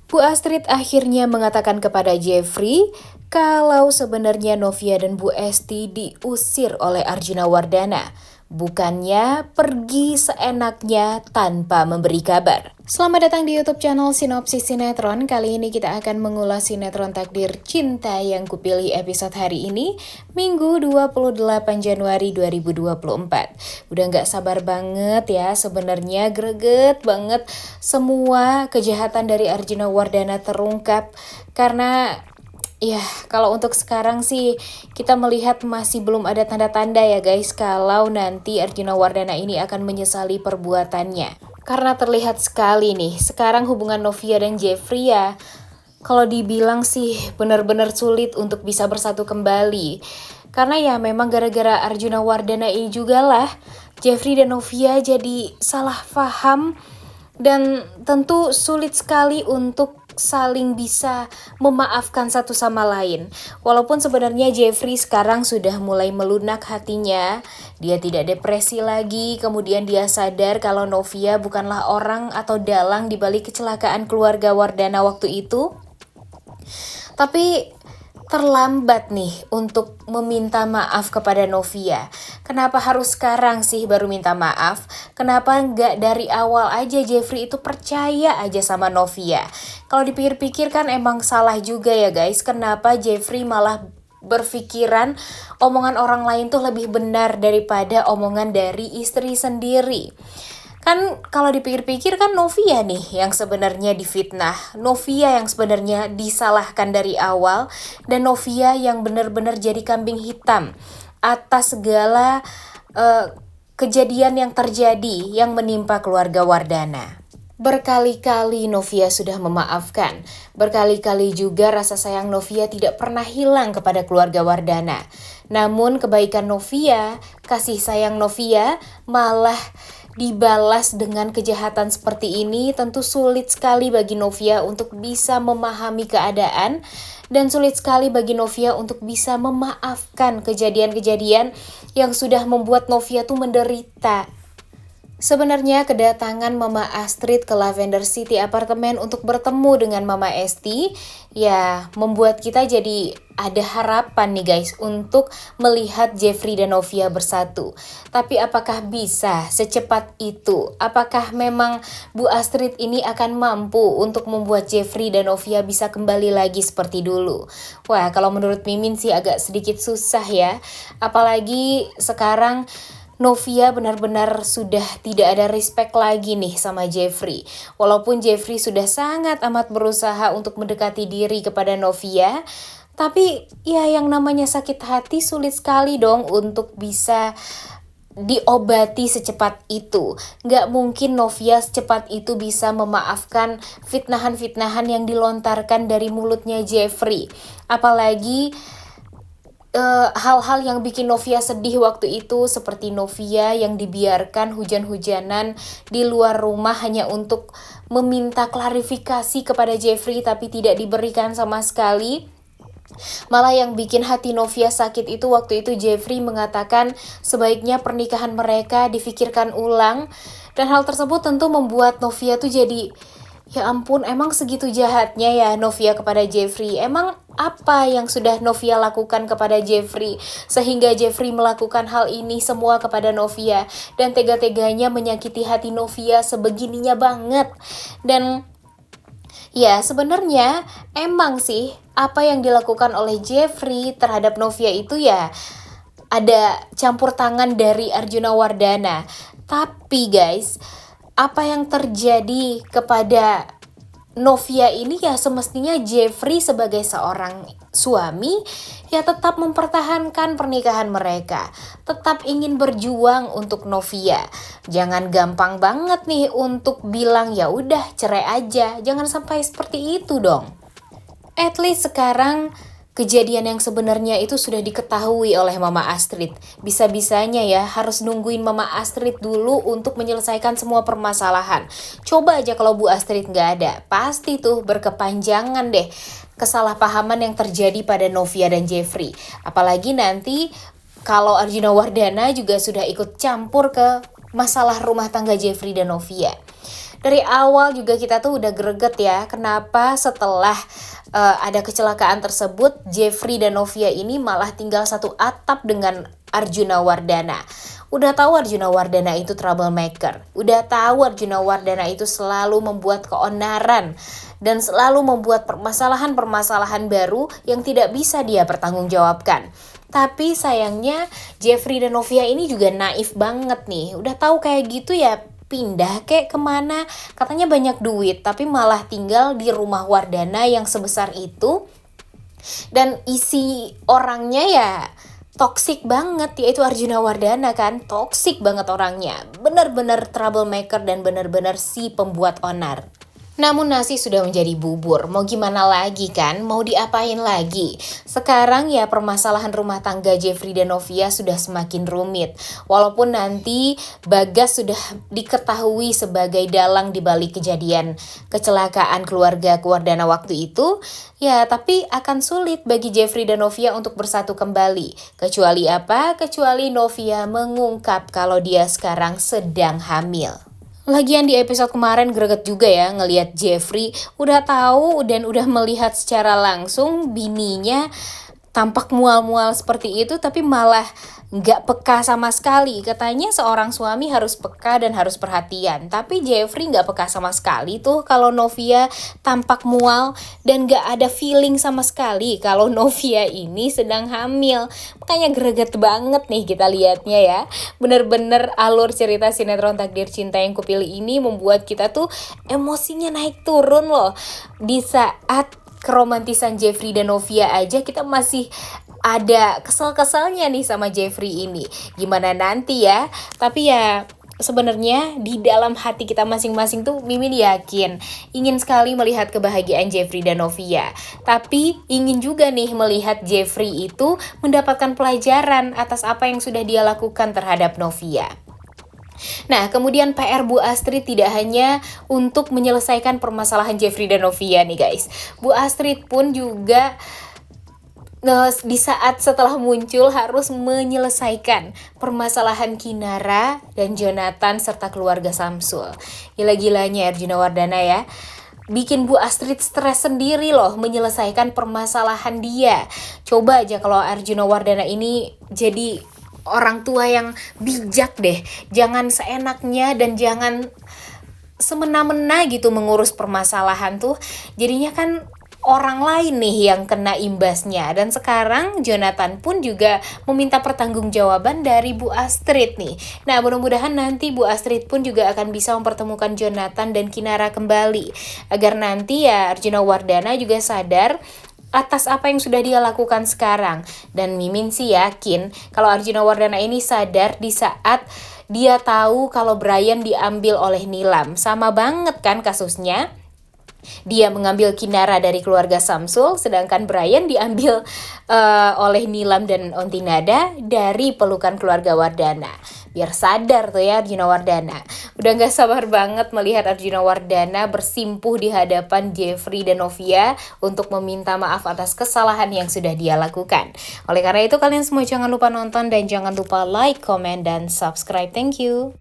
Bu Astrid akhirnya mengatakan kepada Jeffrey kalau sebenarnya Novia dan Bu Esti diusir oleh Arjuna Wardana, bukannya pergi seenaknya tanpa memberi kabar. Selamat datang di YouTube channel Sinopsis Sinetron. Kali ini kita akan mengulas sinetron Takdir Cinta yang kupilih episode hari ini, Minggu 28 Januari 2024. Udah gak sabar banget ya, sebenarnya greget banget semua kejahatan dari Arjuna Wardana terungkap. Karena ya, kalau untuk sekarang sih kita melihat masih belum ada tanda-tanda ya guys kalau nanti Arjuna Wardana ini akan menyesali perbuatannya. Karena terlihat sekali nih, sekarang hubungan Novia dan Jeffrey ya, kalau dibilang sih benar-benar sulit untuk bisa bersatu kembali. Karena ya memang gara-gara Arjuna Wardana ini juga lah, Jeffrey dan Novia jadi salah paham. Dan tentu sulit sekali untuk saling bisa memaafkan satu sama lain. Walaupun sebenarnya Jeffrey sekarang sudah mulai melunak hatinya, dia tidak depresi lagi, kemudian dia sadar kalau Novia bukanlah orang atau dalang di balik kecelakaan keluarga Wardana waktu itu. Tapi terlambat nih untuk meminta maaf kepada Novia. Kenapa harus sekarang sih baru minta maaf? Kenapa nggak dari awal aja Jeffrey itu percaya aja sama Novia? Kalau dipikir-pikir kan emang salah juga ya guys. Kenapa Jeffrey malah berpikiran omongan orang lain tuh lebih benar daripada omongan dari istri sendiri? Kan kalau dipikir-pikir kan Novia nih yang sebenarnya difitnah, Novia yang sebenarnya disalahkan dari awal, dan Novia yang benar-benar jadi kambing hitam atas segala kejadian yang terjadi yang menimpa keluarga Wardana. Berkali-kali Novia sudah memaafkan, berkali-kali juga rasa sayang Novia tidak pernah hilang kepada keluarga Wardana. Namun kebaikan Novia, kasih sayang Novia malah dibalas dengan kejahatan seperti ini. Tentu sulit sekali bagi Novia untuk bisa memahami keadaan, dan sulit sekali bagi Novia untuk bisa memaafkan kejadian-kejadian yang sudah membuat Novia tuh menderita. Sebenarnya kedatangan Mama Astrid ke Lavender City Apartemen untuk bertemu dengan Mama Esti ya membuat kita jadi ada harapan nih guys untuk melihat Jeffrey dan Novia bersatu. Tapi apakah bisa secepat itu? Apakah memang Bu Astrid ini akan mampu untuk membuat Jeffrey dan Novia bisa kembali lagi seperti dulu? Wah, kalau menurut Mimin sih agak sedikit susah ya. Apalagi sekarang Novia benar-benar sudah tidak ada respect lagi nih sama Jeffrey. Walaupun Jeffrey sudah sangat amat berusaha untuk mendekati diri kepada Novia, tapi ya yang namanya sakit hati sulit sekali dong untuk bisa diobati secepat itu. Nggak mungkin Novia secepat itu bisa memaafkan fitnahan-fitnahan yang dilontarkan dari mulutnya Jeffrey. Apalagi hal-hal yang bikin Novia sedih waktu itu, seperti Novia yang dibiarkan hujan-hujanan di luar rumah hanya untuk meminta klarifikasi kepada Jeffrey tapi tidak diberikan sama sekali. Malah yang bikin hati Novia sakit itu waktu itu Jeffrey mengatakan sebaiknya pernikahan mereka difikirkan ulang. Dan hal tersebut tentu membuat Novia tuh jadi, ya ampun, emang segitu jahatnya ya Novia kepada Jeffrey. Emang apa yang sudah Novia lakukan kepada Jeffrey sehingga Jeffrey melakukan hal ini semua kepada Novia dan tega-teganya menyakiti hati Novia sebegininya banget. Dan ya sebenarnya emang sih apa yang dilakukan oleh Jeffrey terhadap Novia itu ya ada campur tangan dari Arjuna Wardana. Tapi guys, apa yang terjadi kepada Novia ini ya semestinya Jeffrey sebagai seorang suami ya tetap mempertahankan pernikahan mereka, tetap ingin berjuang untuk Novia. Jangan gampang banget nih untuk bilang ya udah cerai aja, jangan sampai seperti itu dong. At least sekarang kejadian yang sebenarnya itu sudah diketahui oleh Mama Astrid. Bisa-bisanya ya harus nungguin Mama Astrid dulu untuk menyelesaikan semua permasalahan. Coba aja kalau Bu Astrid nggak ada, pasti tuh berkepanjangan deh kesalahpahaman yang terjadi pada Novia dan Jeffrey. Apalagi nanti kalau Arjuna Wardana juga sudah ikut campur ke masalah rumah tangga Jeffrey dan Novia. Dari awal juga kita tuh udah greget ya, kenapa setelah ada kecelakaan tersebut, Jeffrey dan Novia ini malah tinggal satu atap dengan Arjuna Wardana. Udah tahu Arjuna Wardana itu troublemaker, udah tahu Arjuna Wardana itu selalu membuat keonaran dan selalu membuat permasalahan-permasalahan baru yang tidak bisa dia pertanggungjawabkan. Tapi sayangnya Jeffrey dan Novia ini juga naif banget nih. Udah tahu kayak gitu ya pindah kek kemana, katanya banyak duit tapi malah tinggal di rumah Wardana yang sebesar itu. Dan isi orangnya ya toxic banget, yaitu Arjuna Wardana kan, toxic banget orangnya, benar-benar troublemaker dan benar-benar si pembuat onar. Namun nasi sudah menjadi bubur, mau gimana lagi kan, mau diapain lagi. Sekarang ya permasalahan rumah tangga Jeffrey dan Novia sudah semakin rumit. Walaupun nanti Bagas sudah diketahui sebagai dalang di balik kejadian kecelakaan keluarga Wardana waktu itu, ya tapi akan sulit bagi Jeffrey dan Novia untuk bersatu kembali. Kecuali apa? Kecuali Novia mengungkap kalau dia sekarang sedang hamil. Lagian di episode kemarin greget juga ya ngelihat Jeffrey udah tahu dan udah melihat secara langsung bininya tampak mual-mual seperti itu tapi malah nggak peka sama sekali. Katanya seorang suami harus peka dan harus perhatian, tapi Jeffrey nggak peka sama sekali tuh kalau Novia tampak mual dan nggak ada feeling sama sekali kalau Novia ini sedang hamil. Makanya greget banget nih kita lihatnya ya. Bener-bener alur cerita sinetron Takdir Cinta Yang Kupilih ini membuat kita tuh emosinya naik turun loh. Di saat keromantisan Jeffrey dan Novia aja kita masih ada kesel-keselnya nih sama Jeffrey ini. Gimana nanti ya? Tapi ya sebenarnya di dalam hati kita masing-masing tuh Mimin yakin ingin sekali melihat kebahagiaan Jeffrey dan Novia. Tapi ingin juga nih melihat Jeffrey itu mendapatkan pelajaran atas apa yang sudah dia lakukan terhadap Novia. Nah, kemudian PR Bu Astrid tidak hanya untuk menyelesaikan permasalahan Jeffrey dan Novia nih guys. Bu Astrid pun juga di saat setelah muncul harus menyelesaikan permasalahan Kinara dan Jonathan serta keluarga Samsul. Gila-gilanya Arjuna Wardana ya. Bikin Bu Astrid stres sendiri loh menyelesaikan permasalahan dia. Coba aja kalau Arjuna Wardana ini jadi orang tua yang bijak deh. Jangan seenaknya dan jangan semena-mena gitu mengurus permasalahan tuh. Jadinya kan orang lain nih yang kena imbasnya. Dan sekarang Jonathan pun juga meminta pertanggungjawaban dari Bu Astrid nih. Nah, mudah-mudahan nanti Bu Astrid pun juga akan bisa mempertemukan Jonathan dan Kinara kembali, agar nanti ya Arjuna Wardana juga sadar atas apa yang sudah dia lakukan sekarang. Dan Mimin sih yakin kalau Arjuna Wardana ini sadar di saat dia tahu kalau Brian diambil oleh Nilam. Sama banget kan kasusnya. Dia mengambil Kinara dari keluarga Samsul, sedangkan Brian diambil oleh Nilam dan Ontinada dari pelukan keluarga Wardana. Biar sadar tuh ya Arjuna Wardana. Udah gak sabar banget melihat Arjuna Wardana bersimpuh di hadapan Jeffrey dan Novia untuk meminta maaf atas kesalahan yang sudah dia lakukan. Oleh karena itu kalian semua jangan lupa nonton dan jangan lupa like, comment, dan subscribe. Thank you.